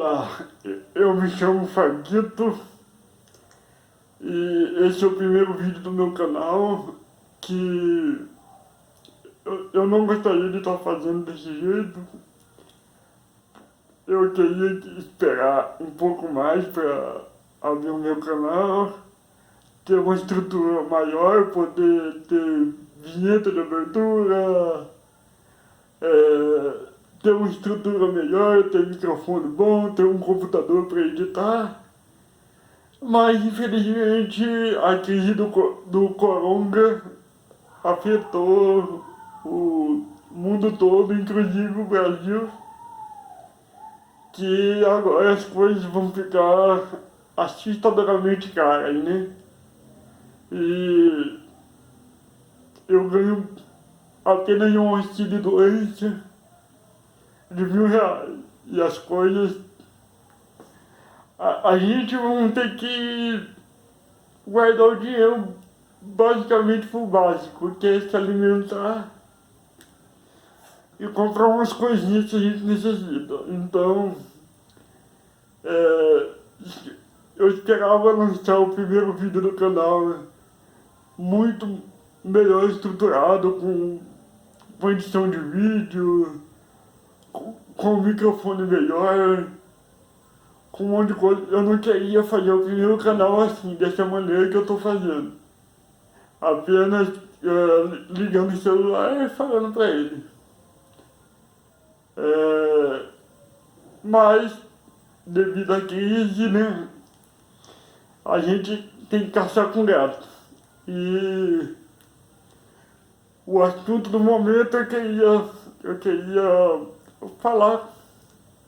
Olá, eu me chamo Faguito e esse é o primeiro vídeo do meu canal que eu não gostaria de estar fazendo desse jeito. Eu queria esperar um pouco mais para abrir o meu canal, ter uma estrutura maior, poder ter vinheta de abertura, ter uma estrutura melhor, ter microfone bom, ter um computador para editar. Mas, infelizmente, a crise do coronga afetou o mundo todo, inclusive o Brasil, que agora as coisas vão ficar assustadoramente caras, né? E eu ganho apenas um auxílio-doença de R$ 1.000. E as coisas... A gente vai ter que guardar o dinheiro basicamente pro básico, que é se alimentar e comprar umas coisinhas que a gente necessita. Então, eu esperava lançar o primeiro vídeo do canal muito melhor estruturado, com edição de vídeo, com um microfone melhor, com um monte de coisa. Eu não queria fazer o primeiro canal assim, dessa maneira que eu tô fazendo. Apenas ligando o celular e falando pra ele. Mas, devido à crise, né, a gente tem que caçar com gato. E o assunto do momento eu queria falar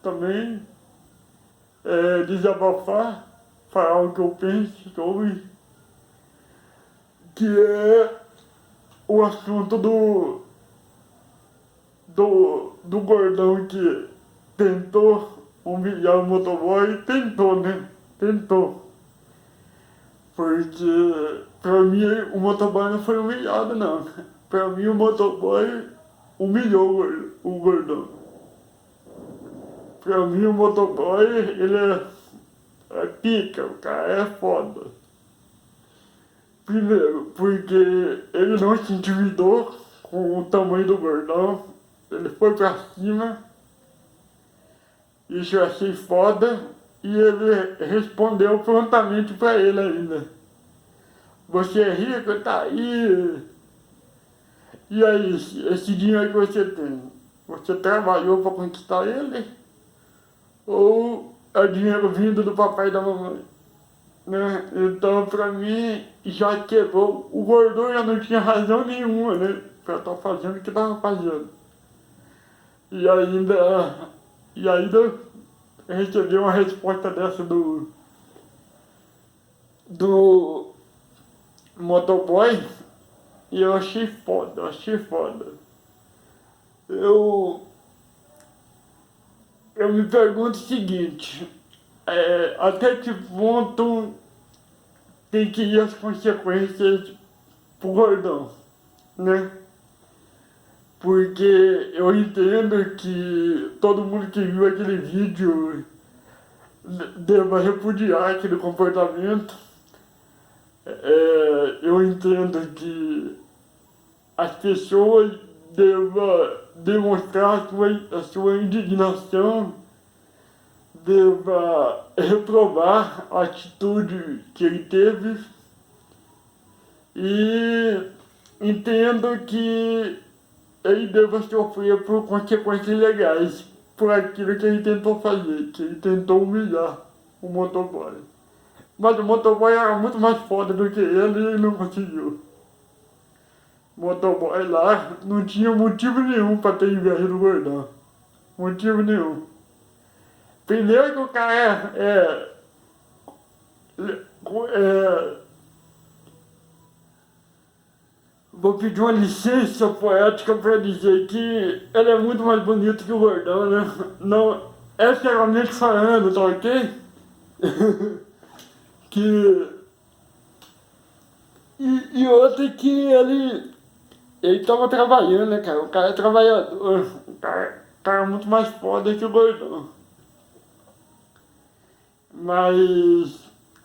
também, desabafar, falar o que eu penso sobre, que é o assunto do gordão que tentou humilhar o motoboy. Tentou, né? Tentou. Porque pra mim o motoboy não foi humilhado, não. Pra mim o motoboy humilhou o gordão. Pra mim o motoboy, ele é pica, o cara é foda. Primeiro, porque ele não se intimidou com o tamanho do gordão. Ele foi pra cima, isso eu achei foda, e ele respondeu prontamente pra ele ainda. Você é rico, tá aí. E aí, esse dinheiro que você tem, você trabalhou pra conquistar ele? Ou é dinheiro vindo do papai e da mamãe? Né? Então, pra mim, já quebrou. O gordão já não tinha razão nenhuma, né? Pra estar fazendo o que tava fazendo. E ainda recebi uma resposta dessa do motoboy, e eu achei foda, Eu me pergunto o seguinte, até que ponto tem que ir as consequências pro gordão, né? Porque eu entendo que todo mundo que viu aquele vídeo deva repudiar aquele comportamento. Eu entendo que as pessoas devem demonstrar a sua indignação, devem reprovar a atitude que ele teve, e entendo que ele deva sofrer por consequências legais por aquilo que ele tentou fazer, que ele tentou humilhar o motoboy. Mas o motoboy era muito mais foda do que ele e ele não conseguiu. O motoboy lá não tinha motivo nenhum pra ter inveja do gordão. Motivo nenhum. Primeiro que o cara vou pedir uma licença poética para dizer que ele é muito mais bonito que o gordão, né? Não, esteticamente falando, tá ok? E outra que ele tava trabalhando, né, cara? O cara é trabalhador, o cara é muito mais foda que o gordão. Mas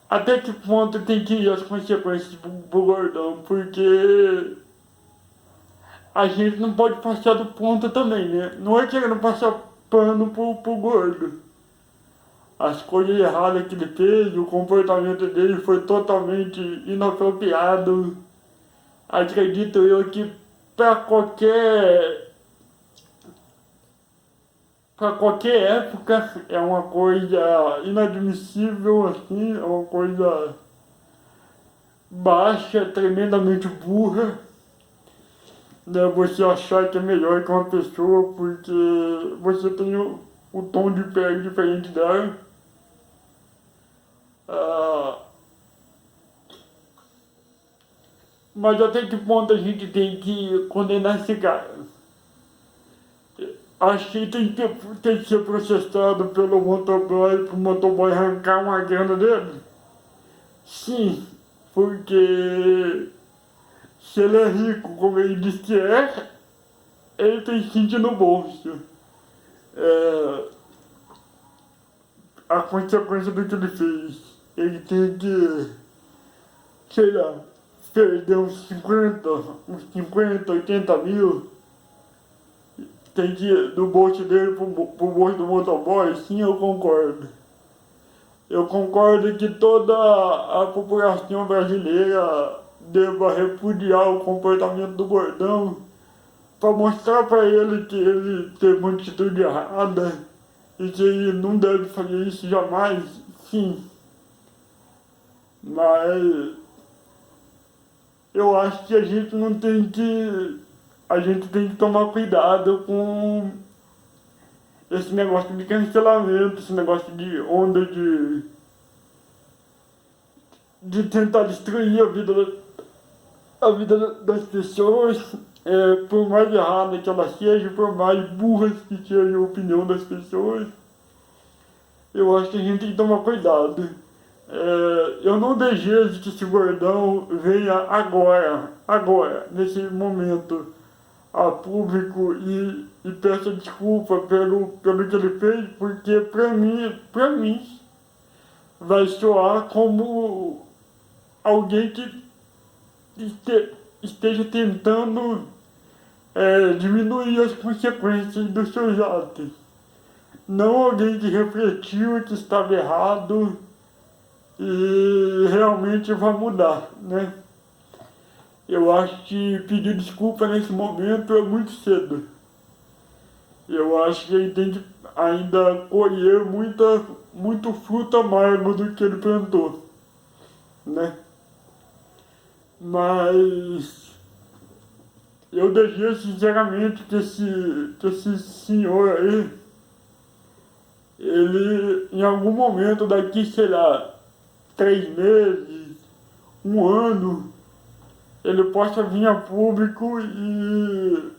até que ponto tem que ir as consequências pro gordão? Porque a gente não pode passar do ponto também, né? Não é querendo passar pano pro gordo. As coisas erradas que ele fez, o comportamento dele foi totalmente inapropriado. Acredito eu que para qualquer, para qualquer época é uma coisa inadmissível, assim, é uma coisa baixa, tremendamente burra, né? Você achar que é melhor que uma pessoa porque você tem o tom de pele diferente dela. Ah, mas até que ponto a gente tem que condenar esse cara? Acho que tem que ser processado pelo motoboy, pro motoboy arrancar uma grana dele? Sim, porque se ele é rico, como ele diz que é, ele tem que sentir no bolso. É, a consequência do que ele fez. Ele tem que, sei lá, perder uns 50, 80 mil. Tem que ir do bolso dele pro bolso do motoboy? Sim, eu concordo. Eu concordo que toda a população brasileira deva repudiar o comportamento do gordão para mostrar para ele que ele teve uma atitude errada e que ele não deve fazer isso jamais. Sim, mas eu acho que a gente não tem que. A gente tem que tomar cuidado com esse negócio de cancelamento, esse negócio de onda de tentar destruir a vida das pessoas, por mais errada que ela seja, por mais burras que seja a opinião das pessoas, eu acho que a gente tem que tomar cuidado. Eu não desejo que esse gordão venha agora, nesse momento, a público e peça desculpa pelo que ele fez, porque pra mim, vai soar como alguém que esteja tentando diminuir as consequências dos seus atos. Não alguém que refletiu que estava errado e realmente vai mudar, né? Eu acho que pedir desculpa nesse momento é muito cedo. Eu acho que ele tem que ainda colher muito fruto amargo do que ele plantou, né? Mas eu desejo sinceramente que esse senhor aí, ele em algum momento daqui, sei lá, 3 meses, um ano, ele possa vir a público e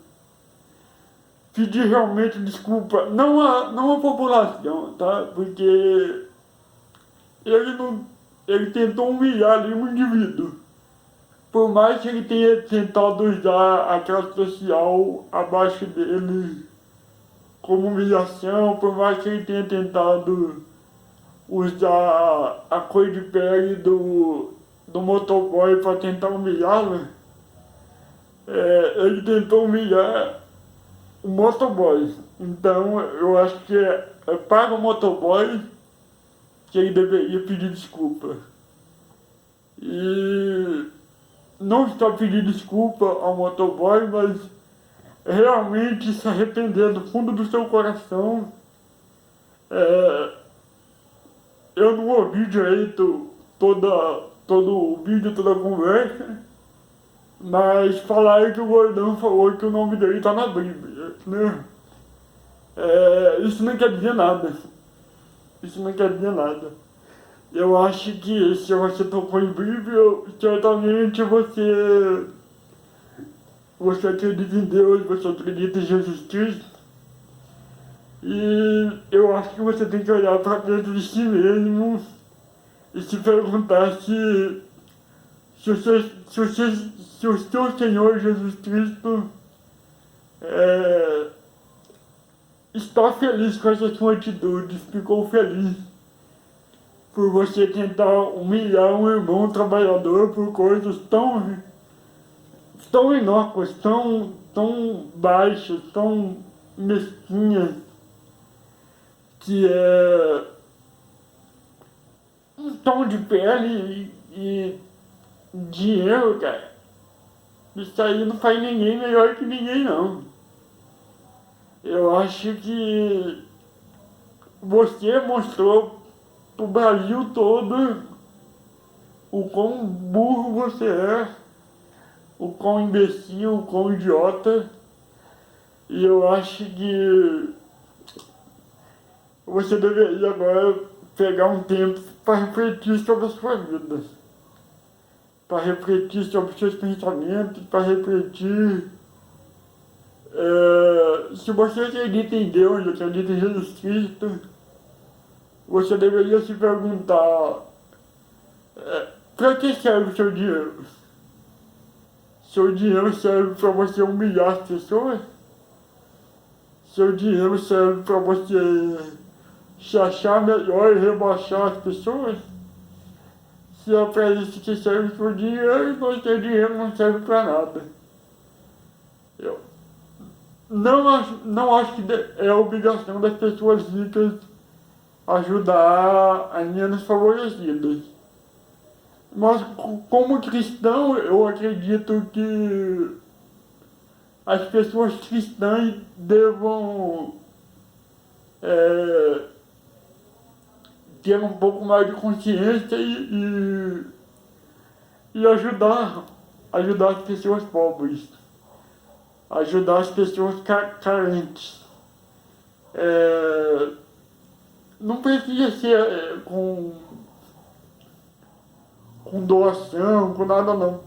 pedir realmente desculpa, não a população, tá? Porque ele não, ele tentou humilhar ali um indivíduo. Por mais que ele tenha tentado usar a classe social abaixo dele como humilhação, por mais que ele tenha tentado usar a cor de pele do motoboy para tentar humilhá-lo, ele tentou humilhar o motoboy. Então eu acho que é para o motoboy que ele deveria pedir desculpa. E não só pedir desculpa ao motoboy, mas realmente se arrepender do fundo do seu coração. É, eu não ouvi direito todo o vídeo, toda a conversa, mas falaram que o gordão falou que o nome dele tá na Bíblia, né? Isso não quer dizer nada. Isso não quer dizer nada. Eu acho que se você tocou em Bíblia, certamente você acredita em Deus, você acredita em Jesus Cristo. E eu acho que você tem que olhar para dentro de si mesmo e se perguntar se o seu Senhor Jesus Cristo está feliz com essa sua atitude, ficou feliz por você tentar humilhar um irmão trabalhador por coisas tão inócuas, tão baixas, tão mesquinhas, que é um tom de pele e dinheiro, cara. Isso aí não faz ninguém melhor que ninguém, não. Eu acho que você mostrou pro Brasil todo o quão burro você é, o quão imbecil, o quão idiota. E eu acho que você deveria agora pegar um tempo para refletir sobre a sua vida, para refletir sobre os seus pensamentos, para refletir se você acredita em Deus, acredita em Jesus Cristo, você deveria se perguntar para que serve o seu dinheiro? Seu dinheiro serve para você humilhar as pessoas? Seu dinheiro serve para você se achar melhor e rebaixar as pessoas? Se é para isso que serve o seu dinheiro, então seu dinheiro não serve para nada. Eu não acho que é obrigação das pessoas ricas ajudar as menos favorecidas. Mas como cristão, eu acredito que as pessoas cristãs devam ter um pouco mais de consciência e ajudar as pessoas pobres, ajudar as pessoas carentes. Não precisa ser com doação, com nada não.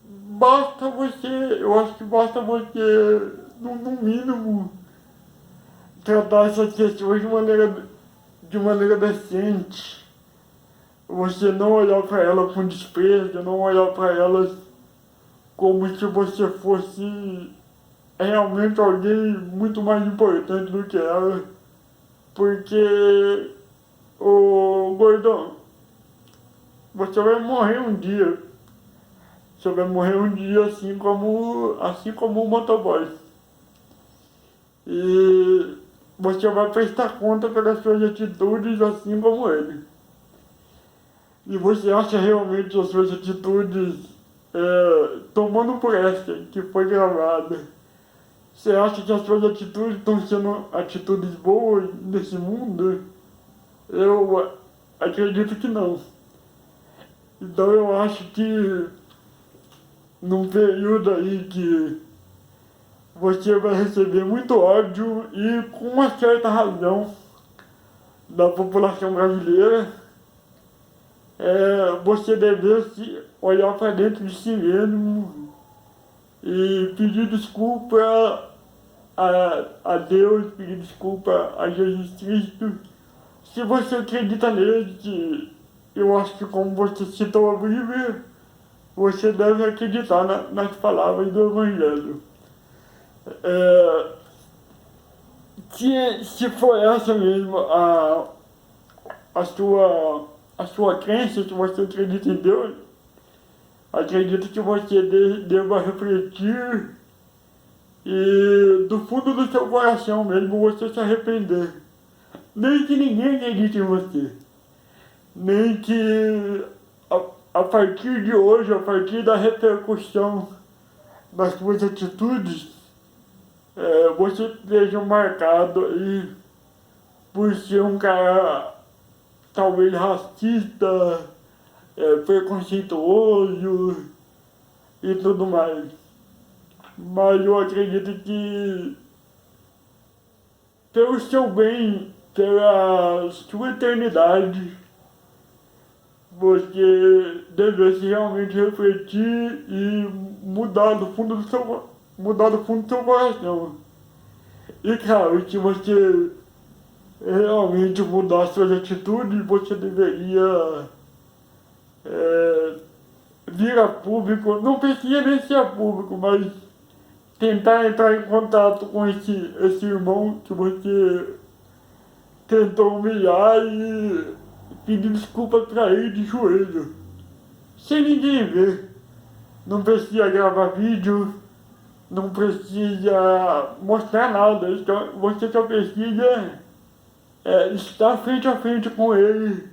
Basta você, eu acho que basta você, no mínimo, tratar essas pessoas de maneira decente. Você não olhar para elas com desprezo, não olhar para elas como se você fosse realmente alguém muito mais importante do que ela. Porque, ô gordão, você vai morrer um dia. Você vai morrer um dia assim como o motoboy. E você vai prestar conta pelas suas atitudes assim como ele. E você acha realmente as suas atitudes, tomando por essa que foi gravada, você acha que as suas atitudes estão sendo atitudes boas nesse mundo? Eu acredito que não. Então eu acho que num período aí que você vai receber muito ódio e com uma certa razão da população brasileira, você deve olhar para dentro de si mesmo e pedir desculpa a Deus, pedir desculpa a Jesus Cristo. Se você acredita nele, que eu acho que como você citou a Bíblia, você deve acreditar nas palavras do Evangelho. Se for essa mesmo a sua crença, se você acredita em Deus, acredito que você deva refletir e do fundo do seu coração mesmo você se arrepender. Nem que ninguém acredite em você. Nem que a partir de hoje, a partir da repercussão das suas atitudes, você seja marcado aí por ser um cara talvez racista, preconceituoso e tudo mais. Mas eu acredito que pelo seu bem, pela sua eternidade, você devesse realmente refletir e mudar do fundo do seu coração. E claro, se você realmente mudar suas atitudes, você deveria vir a público, não precisa nem ser a público, mas tentar entrar em contato com esse irmão que você tentou humilhar pedir desculpa pra ele de joelho, sem ninguém ver. Não precisa gravar vídeo, não precisa mostrar nada, então você só precisa estar frente a frente com ele,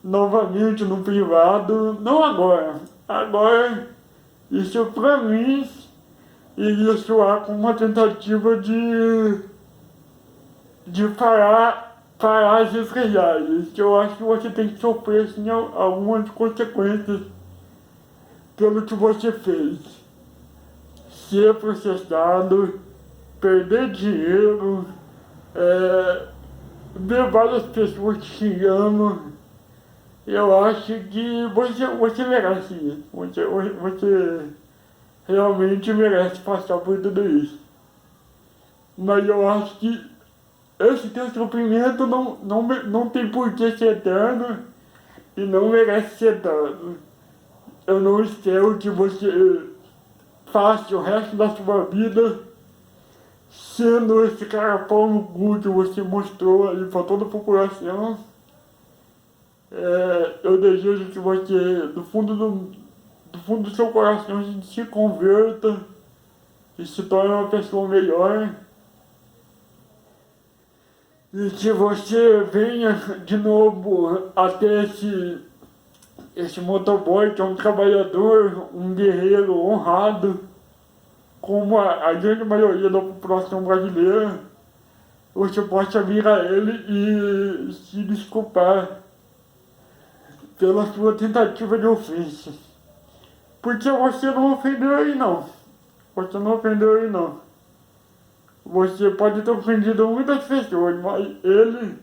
novamente no privado, não agora. Agora, isso pra mim iria soar como uma tentativa de parar as represálias. Eu acho que você tem que sofrer assim, algumas consequências pelo que você fez. Ser processado, perder dinheiro, ver várias pessoas te xingando. Eu acho que você merece isso. Você realmente merece passar por tudo isso. Mas eu acho que esse teu sofrimento não tem por que ser eterno e não merece ser eterno. Eu não espero que você passe o resto da sua vida sendo esse cara pau no cu que você mostrou aí pra toda a população. Eu desejo que você, do fundo do seu coração, se converta e se torne uma pessoa melhor. E que você venha de novo até esse motoboy, que é um trabalhador, um guerreiro honrado, como a grande maioria da população brasileira. Você possa vir a ele e se desculpar pela sua tentativa de ofensa. Porque você não ofendeu ele não. Você não ofendeu ele não. Você pode ter ofendido muitas pessoas, mas ele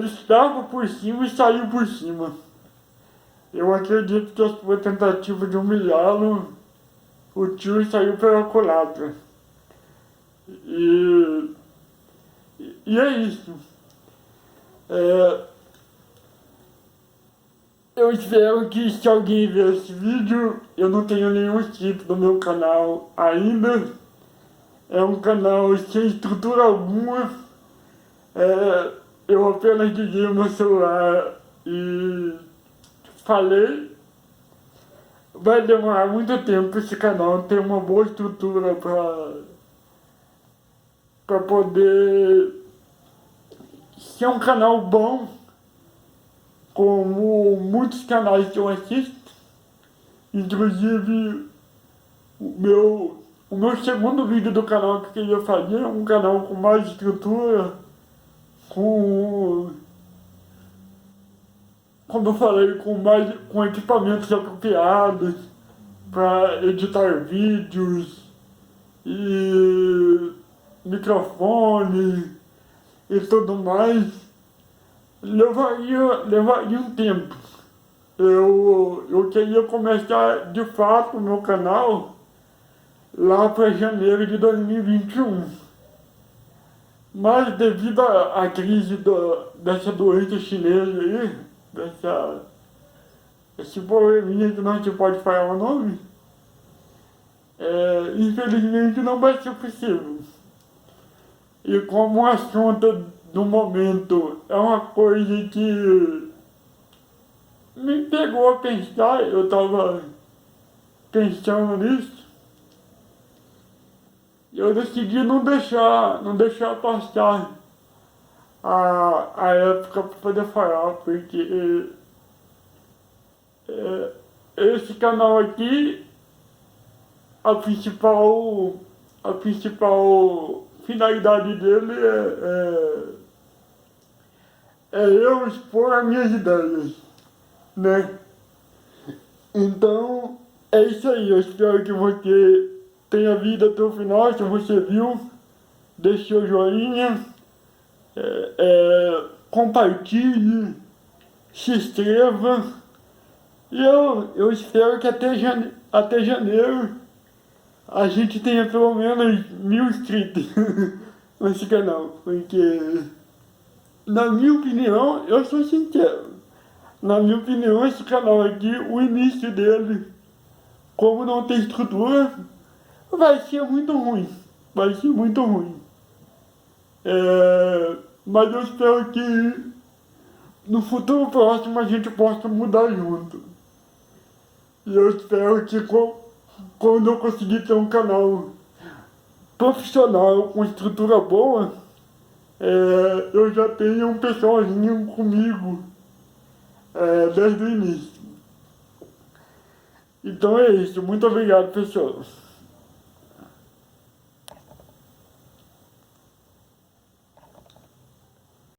estava por cima e saiu por cima. Eu acredito que a sua tentativa de humilhá-lo, o tiro saiu pela culatra. E é isso. Eu espero que, se alguém ver esse vídeo, eu não tenho nenhum inscrito no meu canal ainda. É um canal sem estrutura alguma. Eu apenas liguei o meu celular e falei. Vai demorar muito tempo esse canal ter uma boa estrutura para poder ser um canal bom, como muitos canais que eu assisto. Inclusive, o meu segundo vídeo do canal que eu queria fazer é um canal com mais estrutura, como eu falei, com equipamentos apropriados para editar vídeos e microfone e tudo mais. Levaria um tempo. Eu queria começar de fato o meu canal lá para janeiro de 2021. Mas devido à crise dessa doença chinesa aí, esse probleminha que não se pode falar o nome, infelizmente não vai ser possível. E como o assunto do momento é uma coisa que me pegou a pensar, eu estava pensando nisso, eu decidi não deixar passar a época para poder falar, porque esse canal aqui, a principal finalidade dele é eu expor as minhas ideias, né? Então, é isso aí. Eu espero que você tenha vindo até o final. Se você viu, deixe o joinha, compartilhe, se inscreva. E eu espero que até janeiro a gente tenha pelo menos 1000 inscritos nesse canal. Porque, na minha opinião, eu sou sincero. Na minha opinião, esse canal aqui, o início dele, como não tem estrutura, vai ser muito ruim. Vai ser muito ruim. Mas eu espero que no futuro próximo a gente possa mudar junto. E eu espero que quando eu conseguir ter um canal profissional com estrutura boa, eu já tenha um pessoalzinho comigo desde o início. Então é isso. Muito obrigado, pessoal.